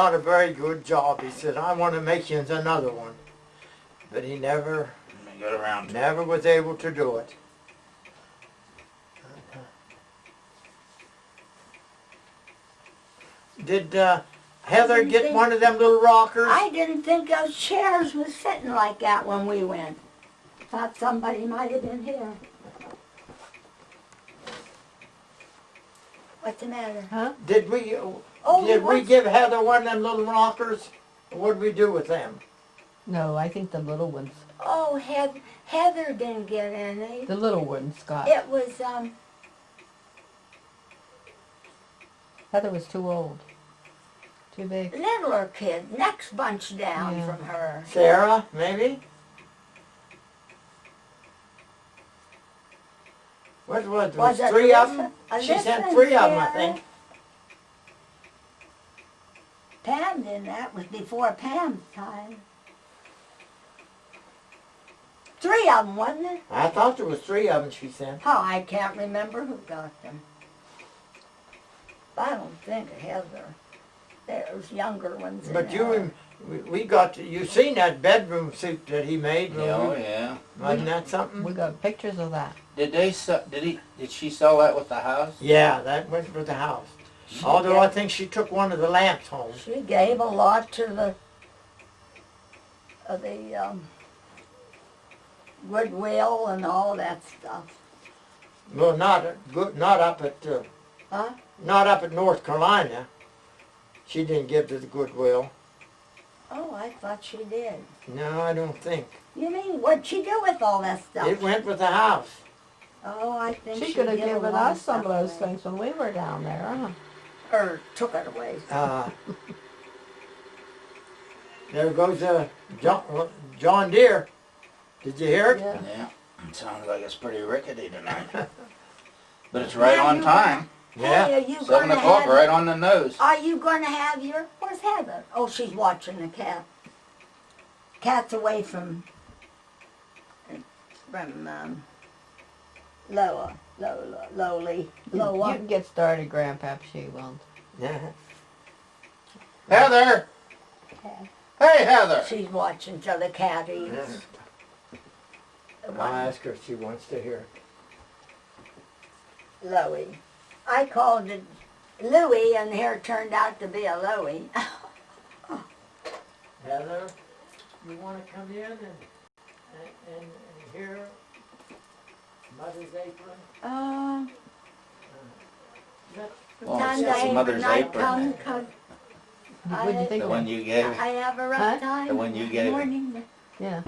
not a very good job. He said, I want to make you another one. But he never was able to do it. Did Heather get one of them little rockers? I didn't think those chairs was sitting like that when we went. Thought somebody might have been here. What's the matter? Huh? Did we give Heather one of them little rockers? What did we do with them? No, I think the little ones. Oh, Heather didn't get any. The little ones, Scott. It was, Heather was too old. Too big. littler kid, next bunch down Yeah. from her. Sarah, maybe? What was it? Three of them? She sent 3 of them, I think. Pam did that. Was before Pam's time. 3 of them, wasn't it? I thought there was 3 of them she sent. Oh, I can't remember who got them. I don't think Heather. There's younger ones in But there. we got to, you seen that bedroom suit that he made? Oh yeah. Wasn't that something? We got pictures of that. Did she sell that with the house? Yeah, that went for the house. Although I think she took one of the lamps home. She gave a lot to the Goodwill and all that stuff. Well, not up at Huh? not up at North Carolina. She didn't give to the Goodwill. Oh, I thought she did. No, I don't think. You mean, what'd she do with all that stuff? It went with the house. Oh, I think She could have gave a given lot us some of stuff those away. things when we were down there, huh? Or took it away. There goes John Deere. Did you hear it? Yeah. Yeah. It sounds like it's pretty rickety tonight. But it's right Yeah, on you time. Yeah. Hey, are you 7 gonna o'clock, have right on the nose. Are you going to have your... Where's Heather? Oh, she's watching the cat. Cat's away from Lola. You can get started, Grandpap. She won't. Yeah. Heather! Okay. Hey, Heather! She's watching till the cat eats. Yeah. The I'll one, ask her if she wants to hear it. Louie. I called it Louie, and here it turned out to be a Louie. Heather, you want to come in and hear Mother's Apron? Well, Sunday it's Mother's night Apron. come 'cause What do you think The of one it? you gave. I have a rough Huh? time. The one you gave. Yeah.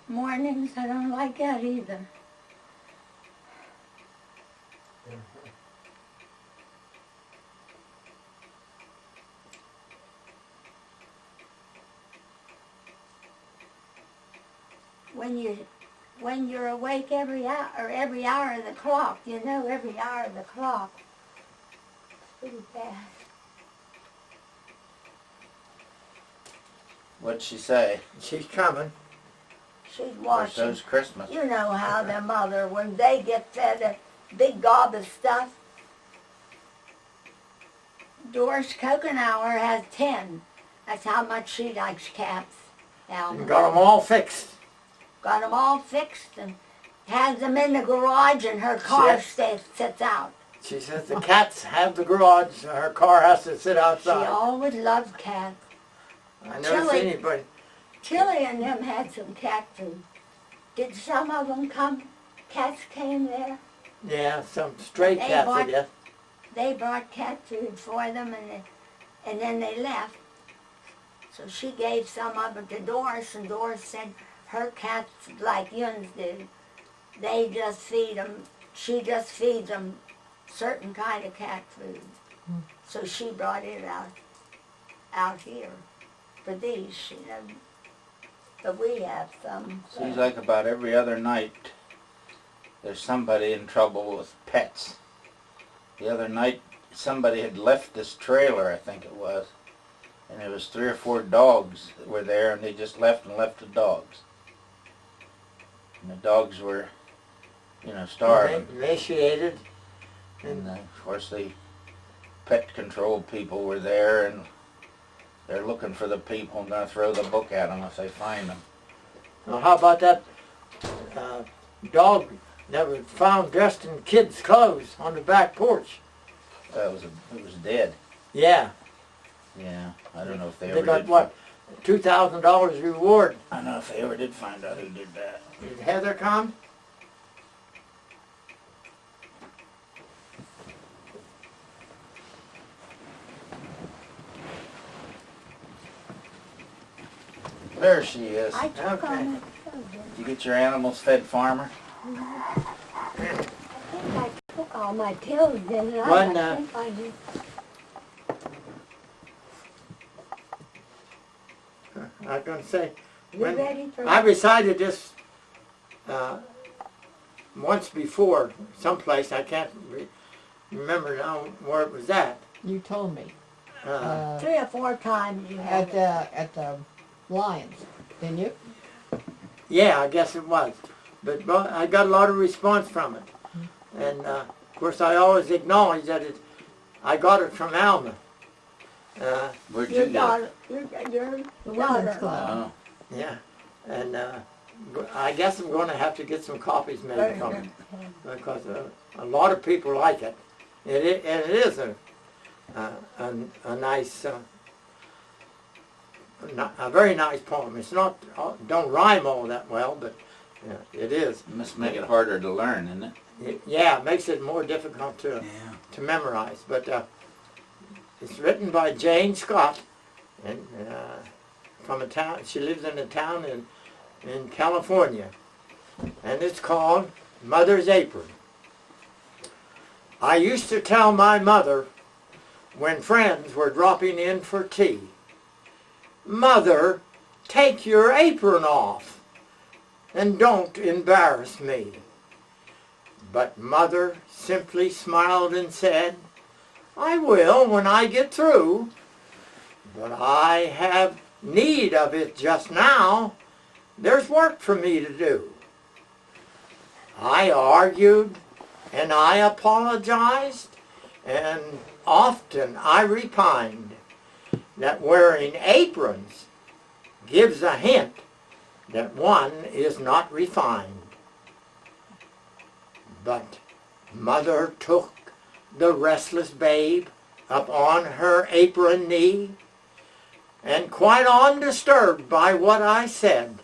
Mornings, I don't like that either. When you're awake every hour of the clock, you know every hour of the clock. It's pretty bad. What'd she say? She's coming. She's Or watching. so's Christmas. You know how their mother, when they get fed a big gob of stuff, Doris Coconauer has 10. That's how much she likes cats. You got them all fixed. Got them all fixed and has them in the garage, and her car sits out. She says the cats have the garage. Her car has to sit She outside. always loved cats. I never seen anybody. Tilly and them had some cat food. Did some of them come? Cats came there. Yeah, some stray They cats, I bought- guess. They brought cat food for them, and then they left. So she gave some of it to Doris, and Doris said her cats, like Yuns do, they just feed them. She just feeds them certain kind of cat food. So she brought it out here for these, you know. But we have some. Seems like about every other night there's somebody in trouble with pets. The other night somebody had left this trailer, I think it was, and there was 3 or 4 dogs that were there, and they just left the dogs. And the dogs were, starving. Emaciated. And of course the pet control people were there, and They're looking for the people and gonna throw the book at them if they find them. Now, how about that dog that was found dressed in kids' clothes on the back porch? It was dead. Yeah. Yeah, I don't know if they They ever got did. what? $2,000 reward. I don't know if they ever did find out who did that. Did Heather come? There she is. I took Okay. on it. You get your animals fed, farmer? I think I took all my pills, didn't I? One, I think I did. I was going to say, You when ready for I recited this once before, someplace, I can't remember now where it was at. You told me. 3 or 4 times you had At the Lions, didn't you? Yeah, I guess it was. But I got a lot of response from it. And of course I always acknowledge that I got it from Alma. Where'd your you get it? daughter. The Women's Club. Oh, Yeah. And I guess I'm going to have to get some copies made from it. Because a lot of people like it. And it is a nice, a very nice poem. It's not, don't rhyme all that well, but it is. it must make it harder to learn, isn't it? Yeah, it makes it more difficult to memorize. But it's written by Jane Scott, and from a town. She lives in a town in California, and it's called Mother's Apron. I used to tell my mother when friends were dropping in for tea, "Mother, take your apron off and don't embarrass me." But Mother simply smiled and said, "I will when I get through, but I have need of it just now. There's work for me to do." I argued and I apologized, and often I repined that wearing aprons gives a hint that one is not refined. But Mother took the restless babe up on her apron knee, and quite undisturbed by what I said,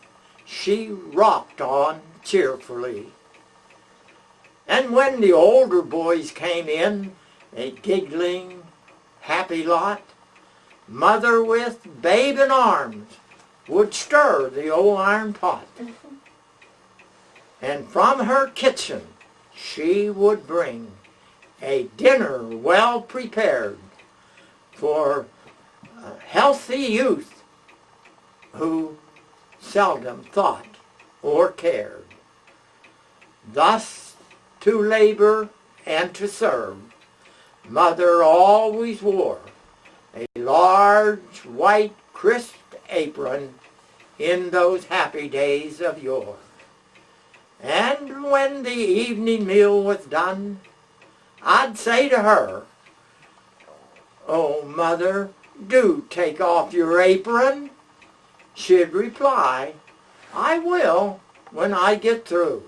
she rocked on cheerfully. And when the older boys came in, a giggling, happy lot, Mother with babe in arms would stir the old iron pot. And from her kitchen she would bring a dinner well prepared for healthy youth who seldom thought or cared. Thus, to labor and to serve, Mother always wore a large, white, crisp apron in those happy days of yore. And when the evening meal was done, I'd say to her, "Oh, Mother, do take off your apron." She'd reply, "I will when I get through."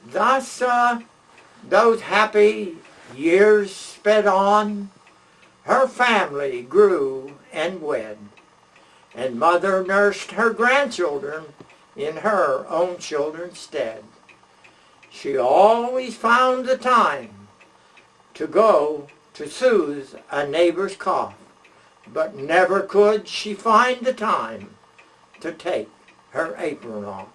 Thus, those happy years sped on. Her family grew and wed, and Mother nursed her grandchildren in her own children's stead. She always found the time to go to soothe a neighbor's cough, but never could she find the time to take her apron off.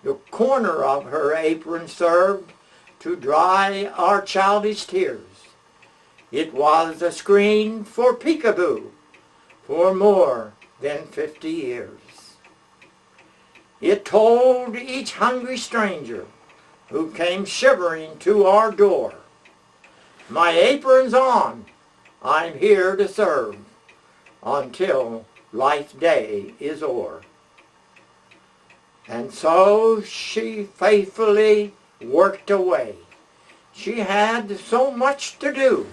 The corner of her apron served to dry our childish tears. It was a screen for peekaboo for more than 50 years. It told each hungry stranger who came shivering to our door, "My apron's on, I'm here to serve until life's day is o'er." And so she faithfully worked away. She had so much to do,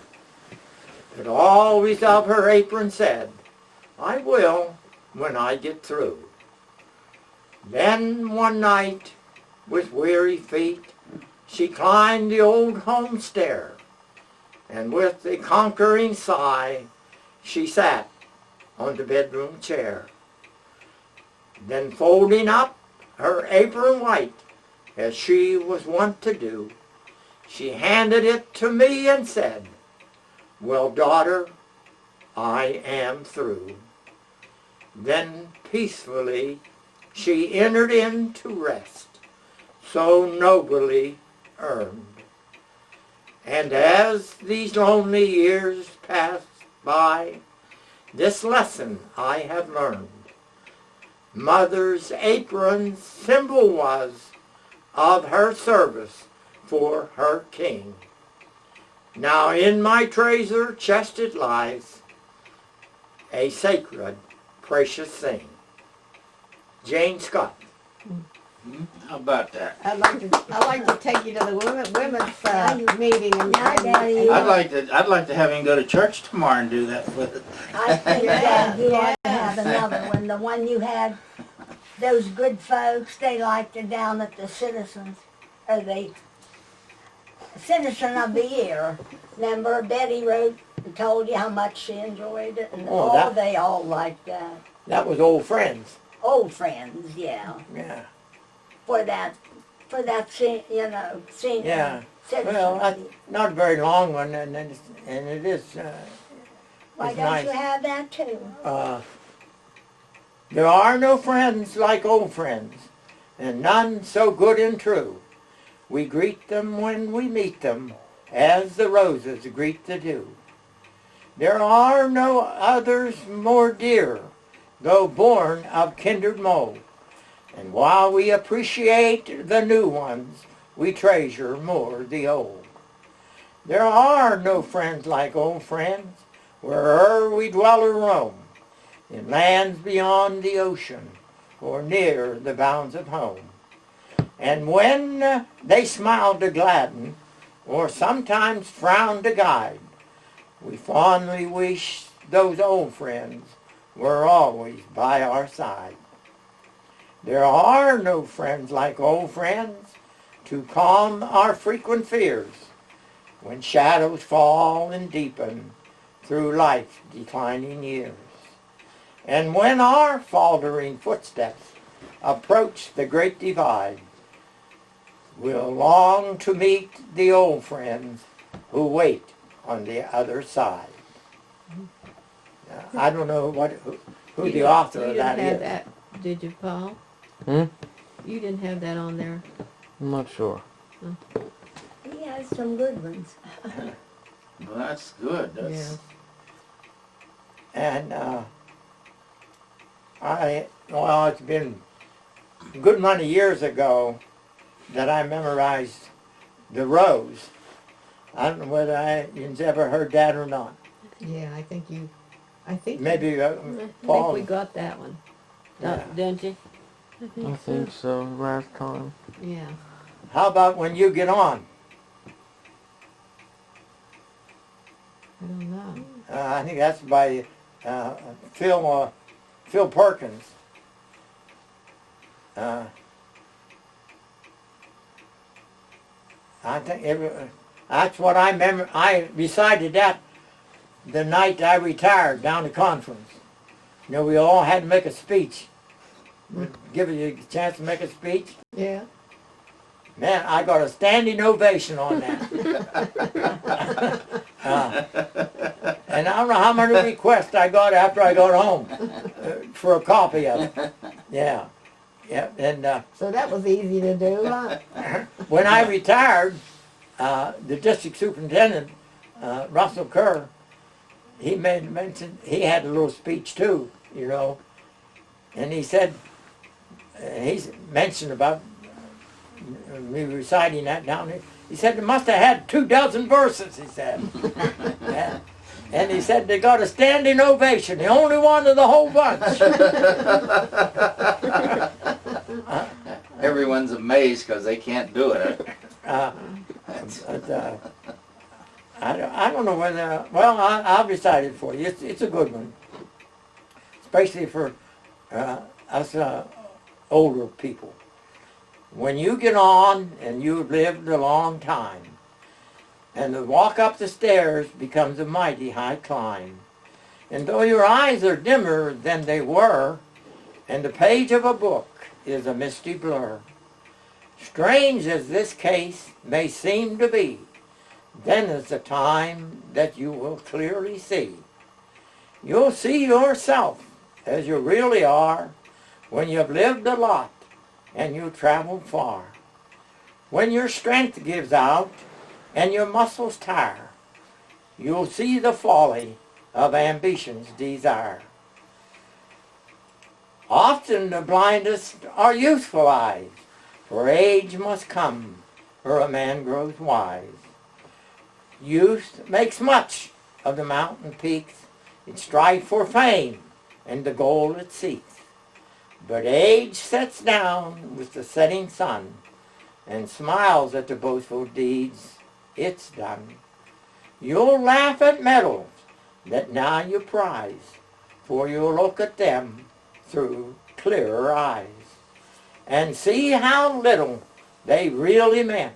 but always of her apron said, "I will when I get through." Then one night, with weary feet, she climbed the old home stair, and with a conquering sigh, she sat on the bedroom chair. Then folding up her apron white, as she was wont to do, she handed it to me and said, "Well, daughter, I am through." Then peacefully she entered into rest, so nobly earned. And as these lonely years passed by, this lesson I have learned. Mother's apron's symbol was of her service for her king. Now in my treasure chest it lies, a sacred, precious thing. Jane Scott. How about that? I'd like to take you to the women's meeting and Now, Daddy, I'd like to have him go to church tomorrow and do that with it. I think that you ought to have another one. The one you had, those good folks, they liked it down at the Citizens, or the Citizen of the Year. Remember, Betty wrote and told you how much she enjoyed it, and they all liked that. That was Old Friends. Old friends, yeah. Yeah. For that, you know, senior Yeah. citizen. Well, not a very long one, and it is. Why it's don't nice. you have that too? There are no friends like old friends, and none so good and true. We greet them when we meet them, as the roses greet the dew. There are no others more dear, though born of kindred mold. And while we appreciate the new ones, we treasure more the old. There are no friends like old friends, where'er we dwell or roam, in lands beyond the ocean, or near the bounds of home. And when they smile to gladden, or sometimes frown to guide, we fondly wish those old friends were always by our side. There are no friends like old friends to calm our frequent fears when shadows fall and deepen through life's declining years. And when our faltering footsteps approach the great divide, we'll long to meet the old friends who wait on the other side. I don't know who the author of that is. You didn't have that, did you, Paul? Hmm? You didn't have that on there. I'm not sure. He has some good ones. Well, that's good. That's, And it's been a good many years ago that I memorized The Rose. I don't know whether you've ever heard that or not. Yeah, I think Maybe I Paul. think we got that one. Yeah. Don't you? I think so. Last time. Yeah. How about When You Get On? I don't know. I think that's by Phil Perkins. I think that's what I remember. I recited that the night I retired down the conference. You know, we all had to make a speech. Give you a chance to make a speech. Yeah. Man, I got a standing ovation on that. And I don't know how many requests I got after I got home for a copy of it. Yeah. Yeah. And So that was easy to do, huh? when I retired, the district superintendent, Russell Kerr, he mentioned he had a little speech too, you know. And he said, he's mentioned about me reciting that down there. He said, it must have had 24 verses, he said. Yeah. And he said, they got a standing ovation, the only one of the whole bunch. everyone's amazed because they can't do it. I don't know whether, well, I'll recite it for you. It's a good one, especially for us older people. When you get on and you've lived a long time, and the walk up the stairs becomes a mighty high climb, and though your eyes are dimmer than they were, and the page of a book is a misty blur, strange as this case may seem to be, then is the time that you will clearly see. You'll see yourself as you really are when you've lived a lot and you traveled far. When your strength gives out and your muscles tire, you'll see the folly of ambition's desire. Often the blindest are youthful eyes, for age must come or a man grows wise. Youth makes much of the mountain peaks, it strives for fame and the goal it seeks. But age sets down with the setting sun and smiles at the boastful deeds it's done. You'll laugh at medals that now you prize, for you'll look at them through clearer eyes and see how little they really meant,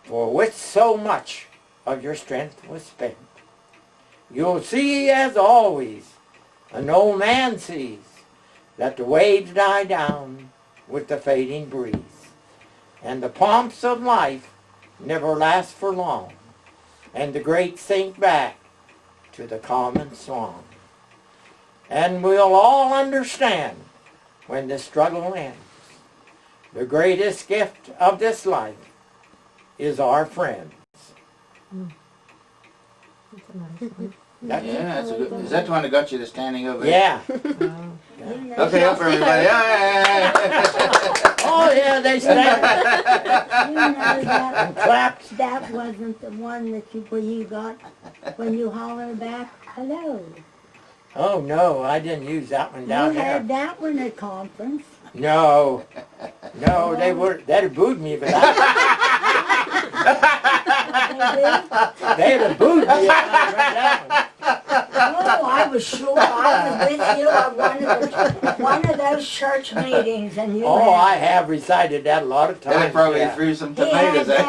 for which so much of your strength was spent. You'll see, as always, an old man sees, that the waves die down with the fading breeze, and the pomps of life never last for long, and the great sink back to the common song. And we'll all understand when the struggle ends, the greatest gift of this life is our friends. Yeah, that's a good. Is that the one that got you to standing ovation? Yeah. Okay, up everybody. Yeah. Oh yeah, they stand You know that, and clapped. that wasn't the one that you got when you hollered back, hello. Oh no, I didn't use that one You down had there. that one at conference. No, they'd have booed me, but they'd have booed me if I read that one. Oh, I was sure I was with you at one of those church meetings, and you. Oh, had- I have recited that a lot of times. They probably yeah. threw some He had tomatoes at you.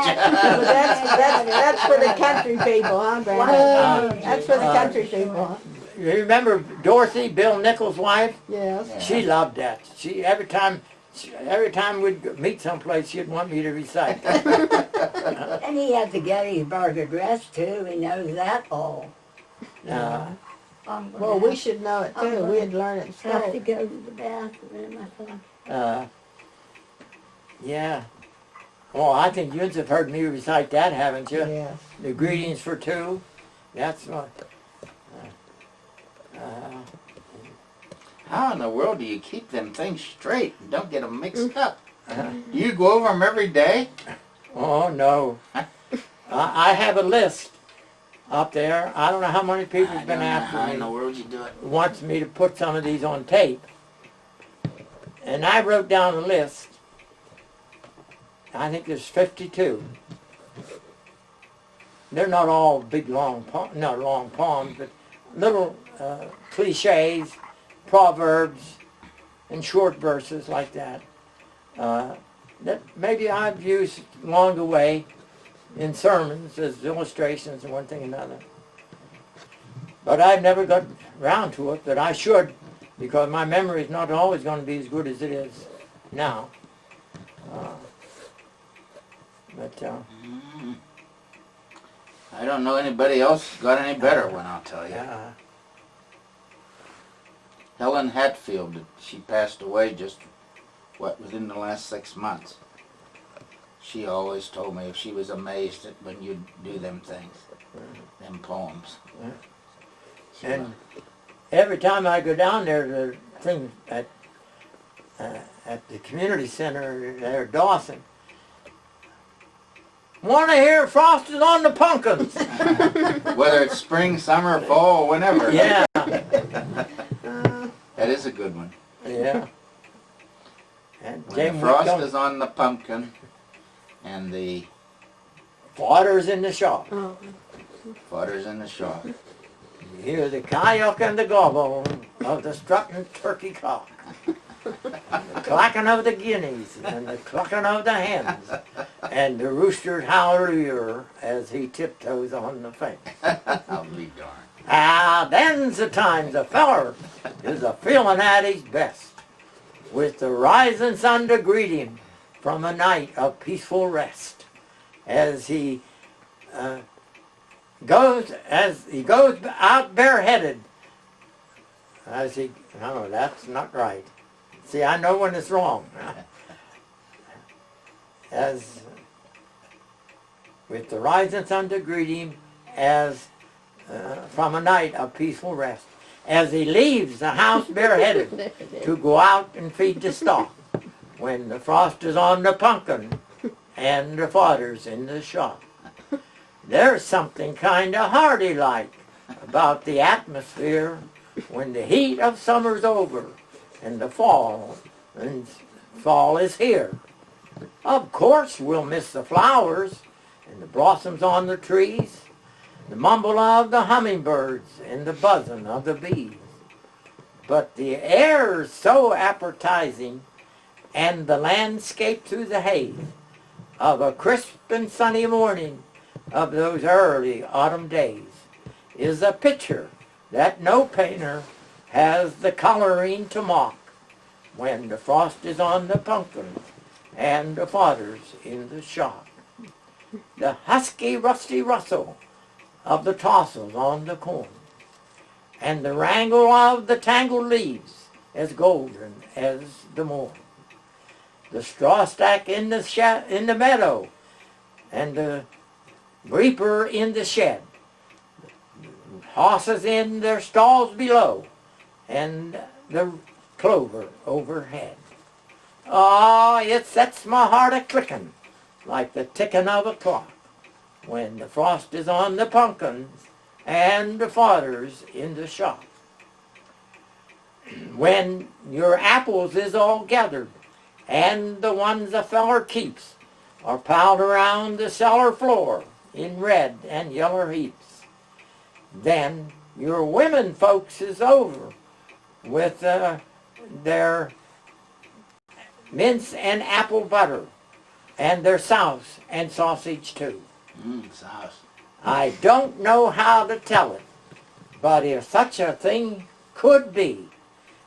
that. That's for the country people, huh, Grandma? That's for the country people, huh? You remember Dorothy, Bill Nichols' wife? Yes. Yeah. She loved that. She every time we'd meet someplace, she'd want me to recite. And he had the Gettysburg Address too. He knows that all. Well, we should know it too. We'd learn it have to still. go to the bathroom, I think. Yeah. Well, I think you have heard me recite that, haven't you? Yes. The greetings for two. That's what. How in the world do you keep them things straight and don't get them mixed up? Do you go over them every day? Oh no. I have a list up there. I don't know how many people's been after How in the me. world you do it? Wants me to put some of these on tape. And I wrote down a list. I think there's 52. They're not all big long poems, but little cliches, proverbs, and short verses like that. That maybe I've used along the way in sermons as illustrations and one thing and another. But I've never got around to it, but I should, because my memory is not always going to be as good as it is now. I don't know anybody else got any better one, I'll tell you. Helen Hatfield, she passed away just, within the last 6 months. She always told me she was amazed at when you'd do them things, them poems. And every time I go down there to thing at the community center there at Dawson, want to hear Frosted on the Pumpkins. Whether it's spring, summer, fall, whenever. Yeah, That is a good one. yeah. And When Jim the frost Wick is on the pumpkin and the Fodder's in the shop. Oh, Fodder's in the shop. You hear the coyote and the gobble of the strutting turkey cock. The clacking of the guineas and the clucking of the hens. And the rooster's howler as he tiptoes on the fence. I'll be darned. Ah, then's the time the feller is a feeling at his best, with the rising sun to greet him from a night of peaceful rest, as he goes out bareheaded. No, that's not right. See, I know when it's wrong. As with the rising sun to greet him, as from a night of peaceful rest, as he leaves the house bareheaded to go out and feed the stock, when the frost is on the pumpkin and the fodder's in the shop. There's something kind of hearty like about the atmosphere when the heat of summer's over and the fall is here. Of course we'll miss the flowers and the blossoms on the trees, the mumble of the hummingbirds and the buzzing of the bees. But the air's so appetizing, and the landscape through the haze of a crisp and sunny morning of those early autumn days is a picture that no painter has the coloring to mock, when the frost is on the pumpkins and the fodder's in the shop. The husky rusty rustle of the tossels on the corn, and the wrangle of the tangled leaves as golden as the morn. The straw stack in the meadow, and the reaper in the shed, horses in their stalls below, and the clover overhead. Oh, it sets my heart a-clicking like the ticking of a clock, when the frost is on the pumpkins and the fodder's in the shop. When your apples is all gathered and the ones a feller keeps are piled around the cellar floor in red and yeller heaps, then your women folks is over with their mince and apple butter and their sauce and sausage too. Sauce. I don't know how to tell it, but if such a thing could be,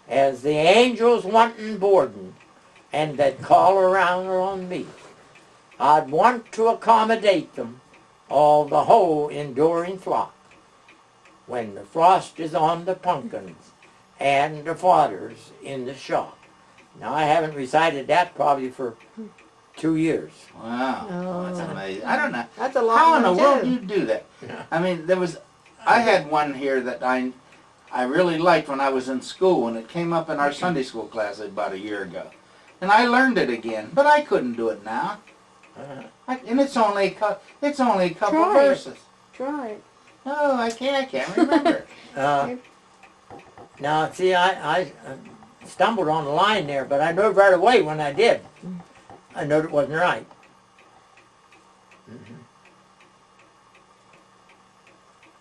as the angels wantin' boardin', and they'd call around on me, I'd want to accommodate them, all the whole enduring flock, when the frost is on the pumpkins and the fodder's in the shop. Now, I haven't recited that probably for 2 years. Wow, Oh. that's amazing. I don't know. that's a long How in the one, world too. do you do that? Yeah. I mean, I had one here that I really liked when I was in school, and it came up in our Sunday school class about a year ago. And I learned it again, but I couldn't do it now. And it's only a couple Try it. verses. Try it. Oh, I can't remember. Now, see, I stumbled on the line there, but I knew right away when I did. I knew it wasn't right.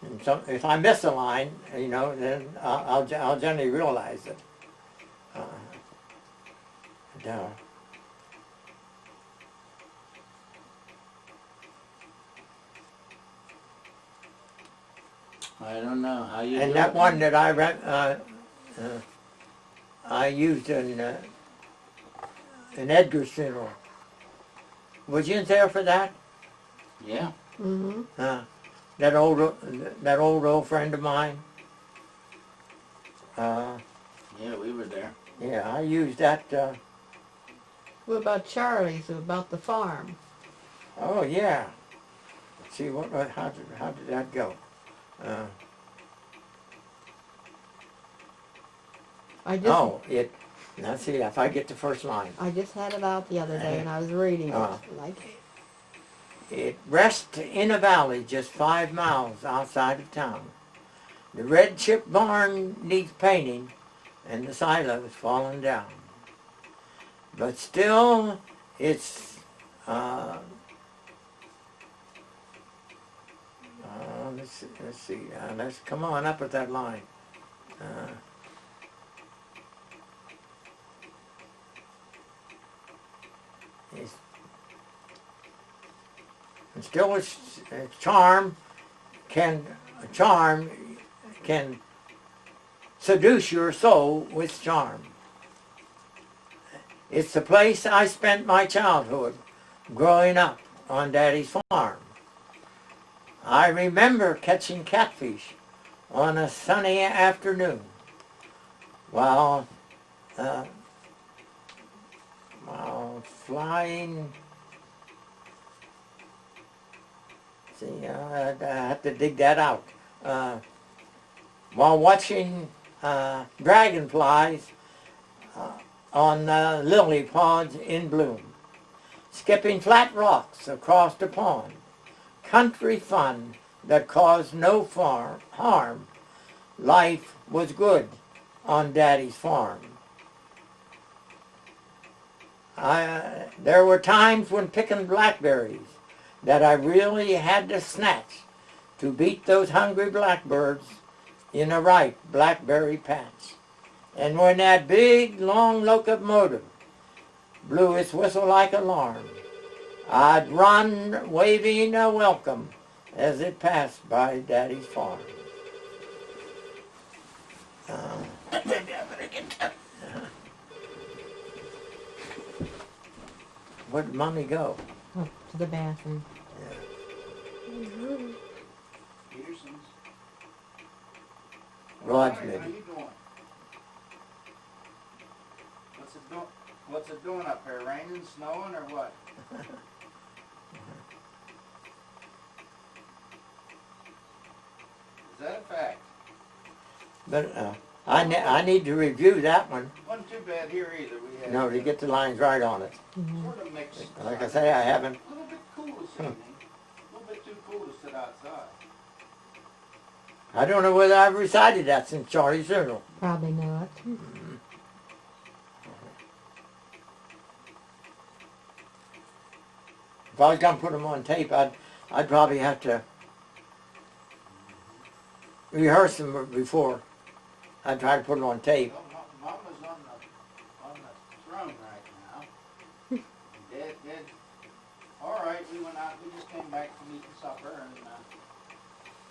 And so if I miss a line, then I'll generally realize it. I don't know how you And do that it. one that I used in Edgar's funeral. Was you there for that? Yeah. Mm-hmm. That old friend of mine. Yeah, we were there. Yeah, I used that. What about Charlie's? About the farm? Oh yeah. See how did that go? Now see if I get the first line. I just had it out the other day and I was reading it. It rests in a valley just 5 miles outside of town. The red chip barn needs painting and the silo's fallen down. But still, it's let's see. Let's come on up with that line. And still, charm can seduce your soul with charm. It's the place I spent my childhood growing up on Daddy's farm. I remember catching catfish on a sunny afternoon while flying. See, I have to dig that out. While watching dragonflies on lily pods in bloom, skipping flat rocks across the pond, country fun that caused no harm. Life was good on Daddy's farm. There were times when picking blackberries that I really had to snatch to beat those hungry blackbirds in a ripe blackberry patch. And when that big, long locomotive blew its whistle like alarm, I'd run waving a welcome as it passed by Daddy's farm. Maybe I better get that. Where'd Mommy go? Oh, to the bathroom. Peterson's. Rod's How maybe. you doing? What's it doing up here? Raining, snowing, or what? Is that a fact? But I need to review that one. Wasn't too bad here either. We had No, to get the lines right on it. sort of mixed. Like I say, I haven't. A little bit cool this evening. A little bit too cool to sit outside. I don't know whether I've recited that since Charlie's funeral. Probably not. If I was going to put them on tape, I'd probably have to rehearse them before I'd try to put them on tape. Well, Mama's on the throne right now. Dad, all right, we went out, we just came back from eating supper, and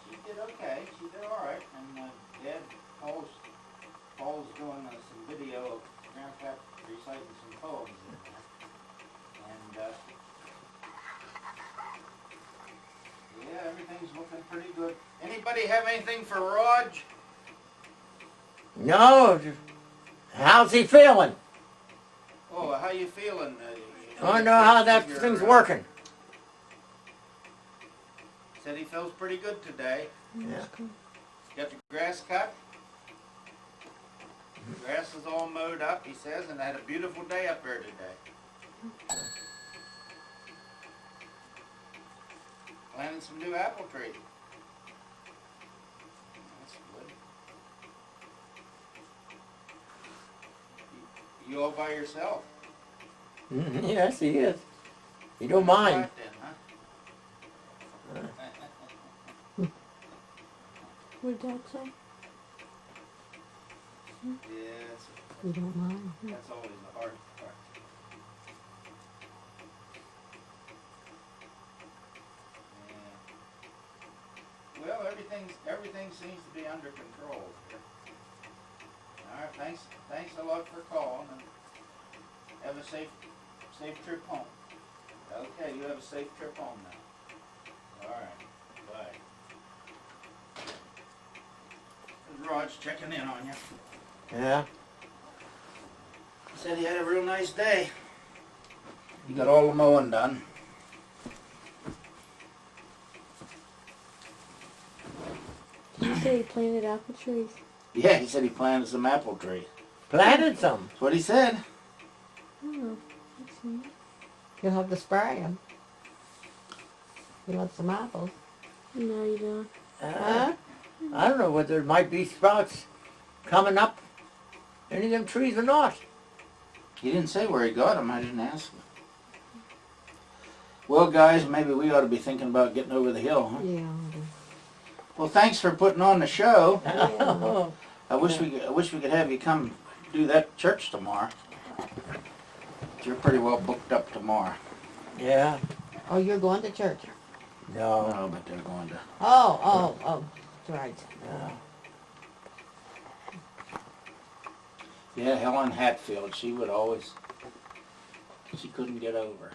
she did okay, she did all right, and Dad, Paul's doing some video of Grandpa reciting some poems in there, and yeah, everything's looking pretty good. Anybody have anything for Rog? No, how's he feeling? Oh, how you feeling? I know how that thing's working. Said he feels pretty good today. Yeah. Got the grass cut. Grass is all mowed up, he says, and had a beautiful day up there today. Planting some new apple trees. That's good. You all by yourself? Yes, he is. You don't mind. Then, huh? What did Dad say? Yes, You don't mind. that's always the hard part. Yeah. Well, everything seems to be under control here. All right, thanks a lot for calling, and have a safe trip home. Okay, you have a safe trip home now. All right, bye. Rod's checking in on you. Yeah. Said he had a real nice day. You got all the mowing done. Did you say he planted apple trees? Yeah, he said he planted some apple trees. Planted some. That's what he said. Oh, that's neat. You'll have to spray them. You want some apples? No, you don't. Huh? I don't know whether there might be sprouts coming up any of them trees or not. He didn't say where he got them. I didn't ask him. Well, guys, maybe we ought to be thinking about getting over the hill, huh? Yeah. Well, thanks for putting on the show. Oh, I wish we could have you come do that church tomorrow. You're pretty well booked up tomorrow. Yeah. oh, you're going to church. No. No, but they're going to. Oh, that's right. Yeah, Helen Hatfield. She would always. She couldn't get over.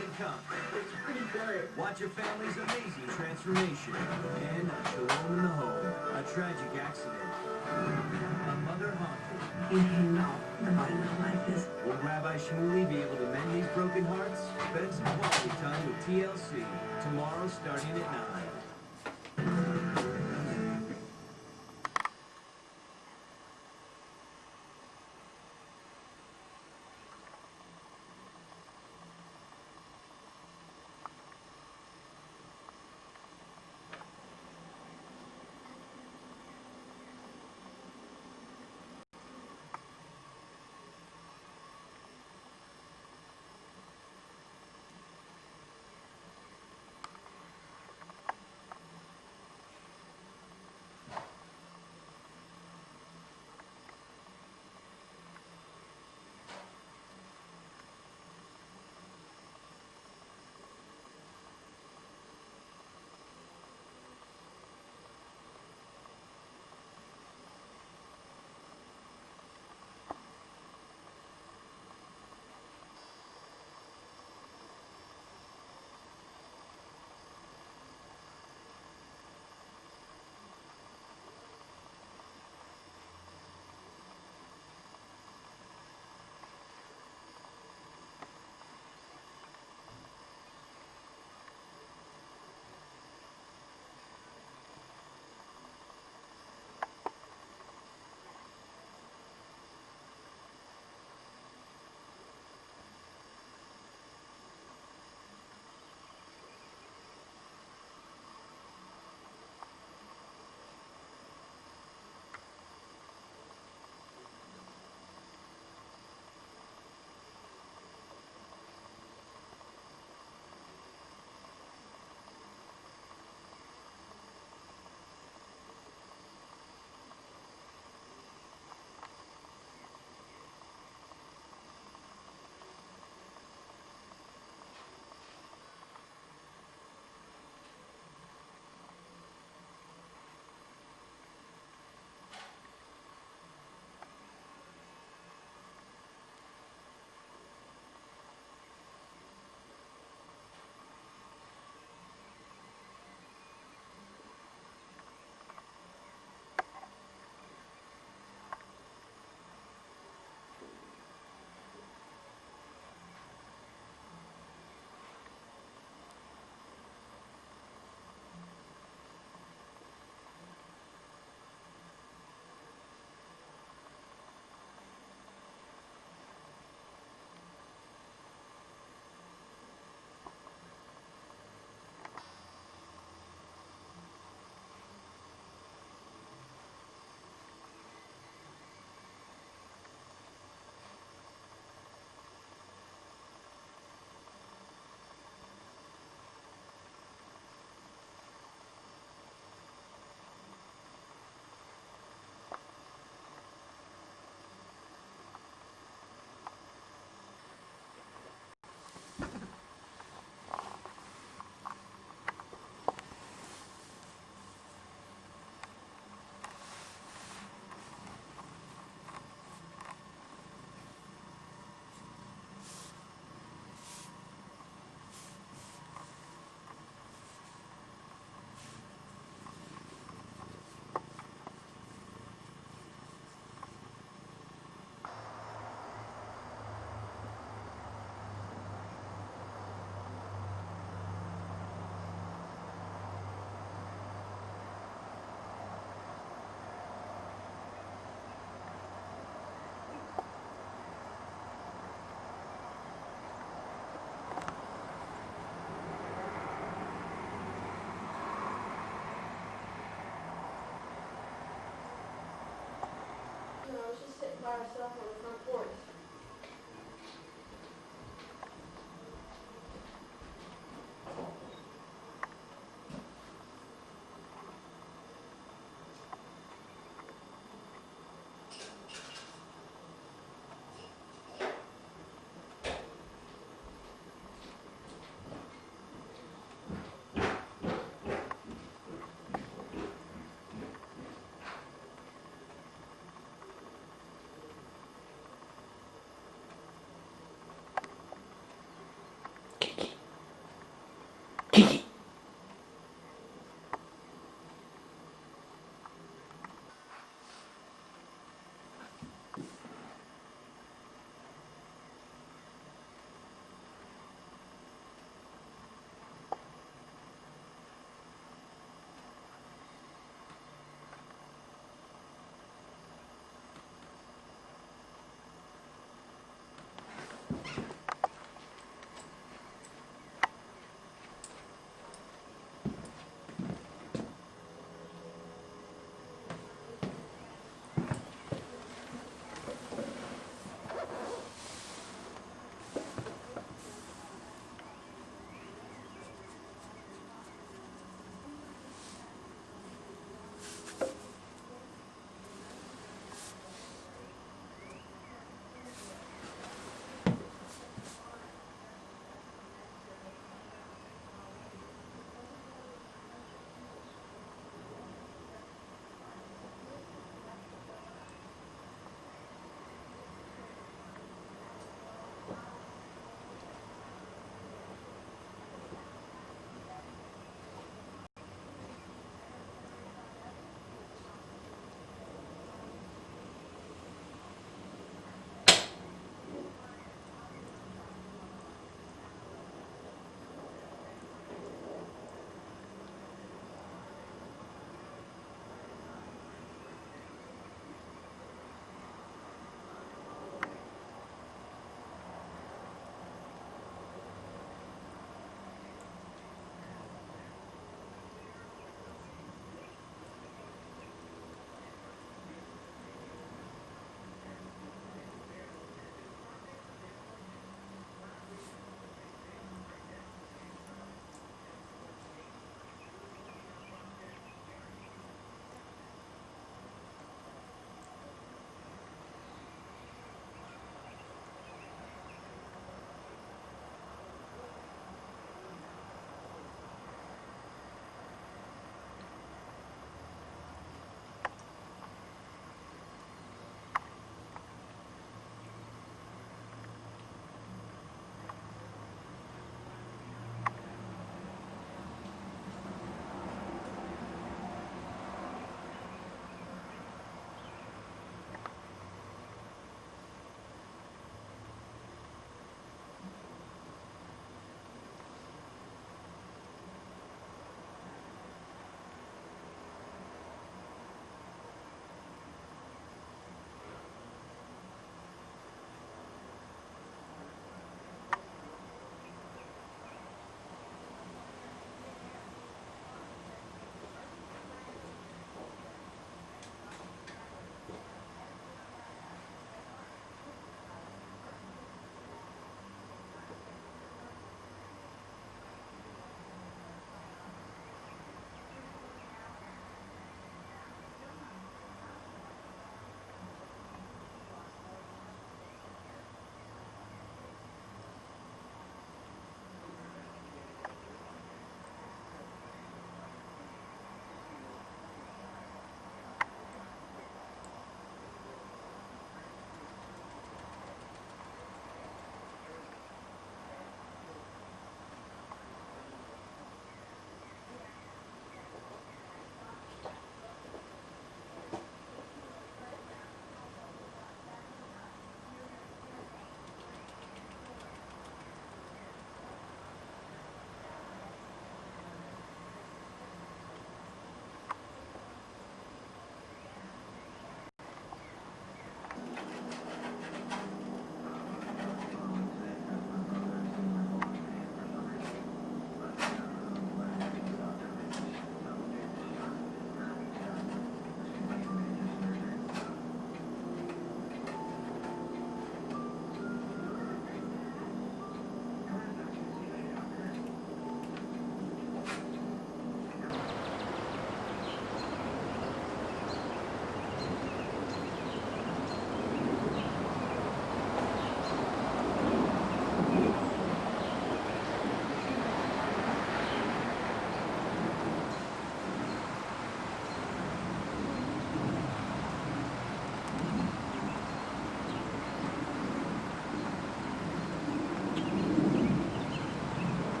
It's pretty good. Watch your family's amazing transformation. And Shalom in the home. A tragic accident. A mother haunted. You know, nobody not like this. Will Rabbi Shmuley be able to mend these broken hearts? Spend some quality time with TLC. Tomorrow starting at 9.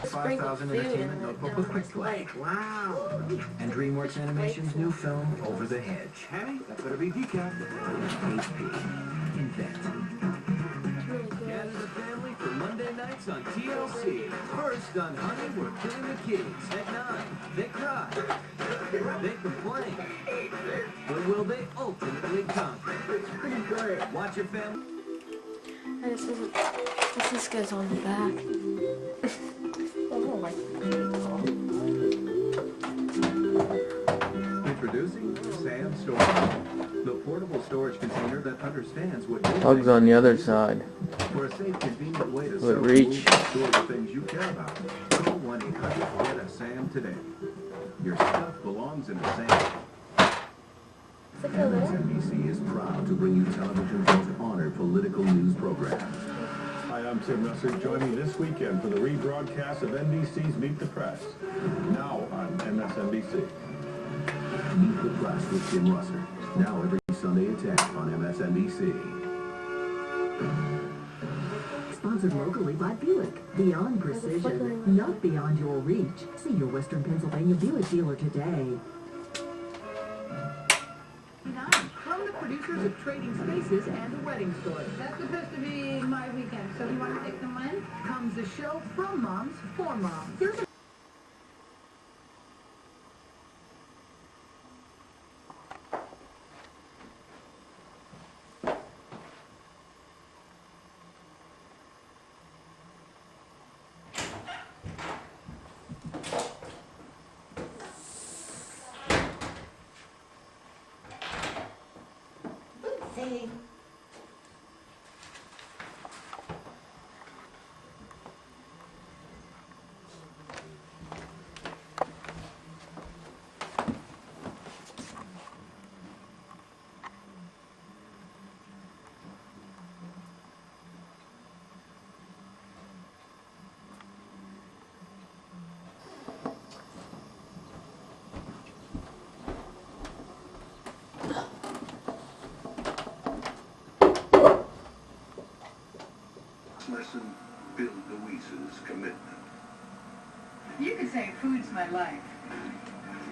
5,000 entertainment notebook with quick play. Wow. And DreamWorks Animation's new film, Over the Hedge. Hey, that better be decaf. HP. Invent. Gather the family for Monday nights on TLC. First on Honey, We're Killing the Kids. At 9, they cry. They complain. But will they ultimately conquer? It's pretty good. Watch your family. And this goes on the back. Oh my Introducing Sam Storage, the portable storage container that understands what you Plug's on the other side. For a safe, convenient way to Will it reach? store the things you care about. Call 1-800-GET-A-SAM today. Your stuff belongs in a SAM. MSNBC is proud to bring you television's most honored political news program. Hi, I'm Tim Russert. Join me this weekend for the rebroadcast of NBC's Meet the Press. Now on MSNBC. Meet the Press with Tim Russert. Now every Sunday at 10 on MSNBC. Sponsored locally by Buick. Beyond precision, not beyond your reach. See your Western Pennsylvania Buick dealer today. From the producers of Trading Spaces and The Wedding Story. That's supposed to be my weekend, so you want to take them when? Comes a show from moms for moms. Here's a See? Lesson Bill Louise's commitment. You could say food's my life.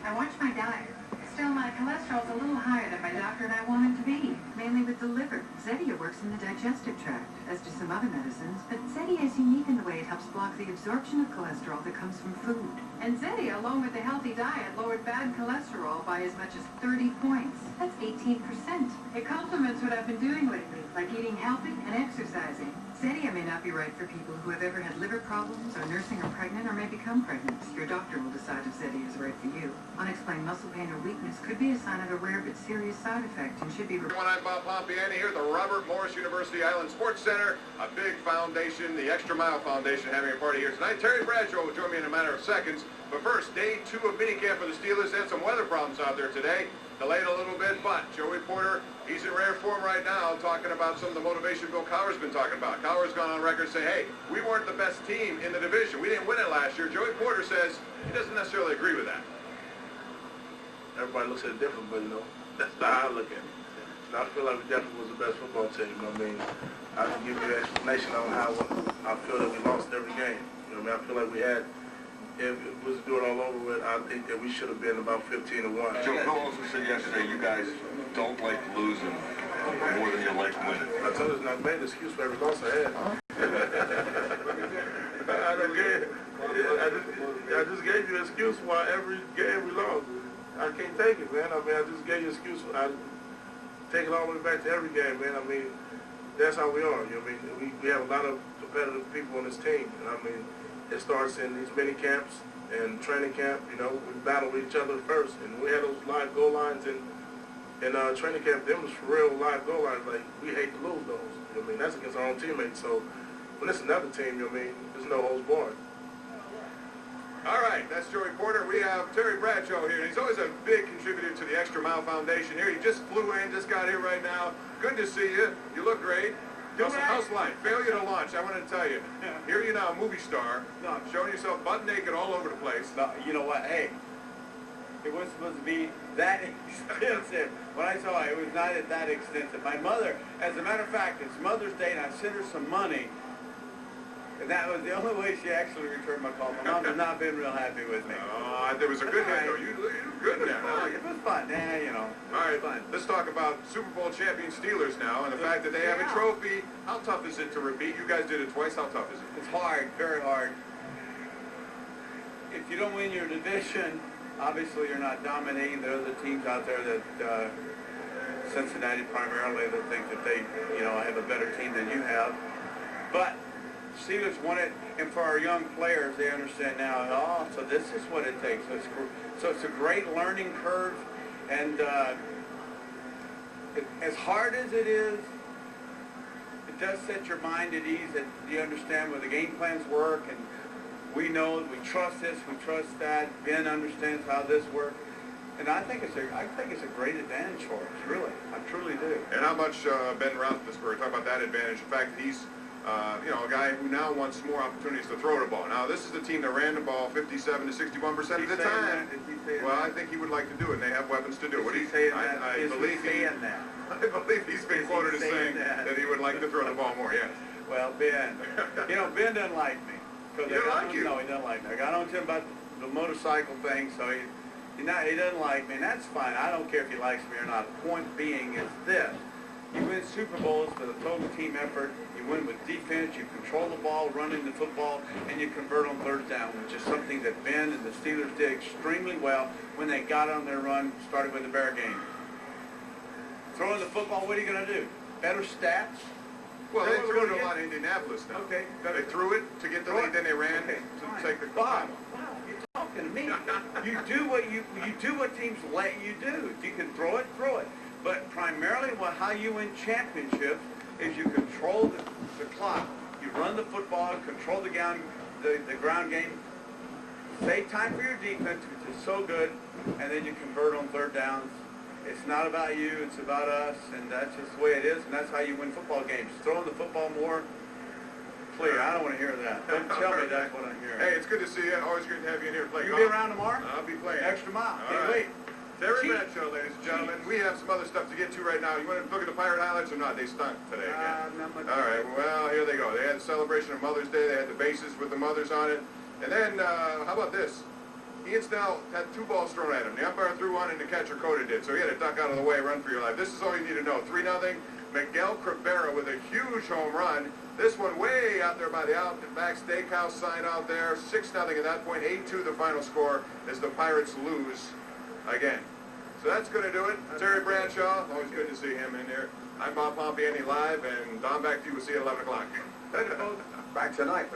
I watch my diet. Still, my cholesterol's a little higher than my doctor and I want it to be, mainly with the liver. Zetia works in the digestive tract, as do some other medicines, but Zetia is unique in the way it helps block the absorption of cholesterol that comes from food. And Zetia, along with a healthy diet, lowered bad cholesterol by as much as 30 points. That's 18%. It complements what I've been doing lately, like eating healthy and exercising. Zetia may not be right for people who have ever had liver problems, are nursing or pregnant, or may become pregnant. Your doctor will decide if Zetia is right for you. Unexplained muscle pain or weakness could be a sign of a rare but serious side effect and should be... Everyone, I'm Bob Pompiani here at the Robert Morris University Island Sports Center, a big foundation, the Extra Mile Foundation, having a party here tonight. Terry Bradshaw will join me in a matter of seconds. But first, day 2 of minicamp for the Steelers. Had some weather problems out there today. Delayed a little bit, but Joey Porter, he's in rare form right now, talking about some of the motivation Bill Cowher's been talking about. Cowher's gone on record saying, hey, we weren't the best team in the division. We didn't win it last year. Joey Porter says he doesn't necessarily agree with that. Everybody looks at it different, but, that's not how I look at it. I feel like we definitely was the best football team. I can give you an explanation on how I feel that we lost every game. I feel like we had, if it was to do it all over with, I think that we should have been about 15-1. Joe Bill also said yesterday you guys don't like losing more than you like winning. I told you, I made an excuse for every loss I had. I just gave you an excuse why every game we lost. I can't take it, man. I just gave you an excuse. I take it all the way back to every game, man. That's how we are. We have a lot of competitive people on this team, and it starts in these mini camps and training camp. We battle with each other first, and we had those live goal lines in training camp. Them was for real live goal lines. Like, we hate to lose those. That's against our own teammates. So when it's another team, there's no holds barred. All right, that's Joey Porter. We have Terry Bradshaw here. He's always a big contributor to the Extra Mile Foundation here. He just flew in, just got here right now. Good to see you. You look great. How's life? Failure to launch, I want to tell you. Here you now, a movie star, showing yourself butt naked all over the place. No, you know what? Hey, it wasn't supposed to be that extensive. When I saw it, it was not that extensive. My mother, as a matter of fact, it's Mother's Day, and I sent her some money. And that was the only way she actually returned my call. My mom has not been real happy with me. There was a good hit, though. You good in there. It was fun. Yeah, you know. All right, let's talk about Super Bowl champion Steelers now, and the fact that they have a trophy. How tough is it to repeat? You guys did it twice. How tough is it? It's hard, very hard. If you don't win your division, obviously you're not dominating. There are other teams out there that, Cincinnati primarily, that think that they, have a better team than you have. But Steelers won it, and for our young players, they understand now, so this is what it takes. So it's a great learning curve, and as hard as it is, it does set your mind at ease that you understand where the game plans work, and we know, we trust this, we trust that. Ben understands how this works. And I think it's a great advantage for us, really. I truly do. And how much Ben Roethlisberger, talk about that advantage. In fact, he's a guy who now wants more opportunities to throw the ball. Now, this is the team that ran the ball 57 to 61% of the time. Well, I think he would like to do it, and they have weapons to do it. I believe he's been quoted as saying that he would like to throw the ball more, yes. Well, Ben, Ben doesn't like me. He doesn't like you? No, he doesn't like me. I got on to him about the motorcycle thing, so he doesn't like me, and that's fine. I don't care if he likes me or not. The point being is this. You win Super Bowls with a total team effort. You win with defense. You control the ball, running the football, and you convert on third down, which is something that Ben and the Steelers did extremely well when they got on their run, started with the Bear game. Throwing the football, what are you going to do? Better stats? Well, they threw it a lot in Indianapolis now. Okay. They threw it to get the lead, then they ran to take the Bob, you're talking to me. You do what teams let you do. If you can throw it, throw it. But primarily how you win championships is you control the clock. You run the football, control the ground game, save time for your defense, which is so good, and then you convert on third downs. It's not about you, it's about us, and that's just the way it is, and that's how you win football games. Throwing the football more, clear. I don't want to hear that. Don't tell me that's what I'm hearing. Hey, it's good to see you. Always good to have you in here playing. You'll be around tomorrow? I'll be playing. Extra mile. Can't wait. Terry Bradshaw, ladies and gentlemen. We have some other stuff to get to right now. You want to look at the Pirate highlights or not? They stunk today again. Not much. All right, well, here they go. They had the celebration of Mother's Day. They had the bases with the mothers on it. And then, how about this? Ian Snell had 2 balls thrown at him. The umpire threw one and the catcher Cota did. So he had to duck out of the way, run for your life. This is all you need to know. 3-0. Miguel Cabrera with a huge home run. This one way out there by the out and back steakhouse sign out there. 6-0 at that point. 8-2 the final score as the Pirates lose again. So that's going to do it. Terry Bradshaw, always good to see him in here. I'm Bob Pompiani live, and Don back to you. We'll see you at 11 o'clock. Back tonight.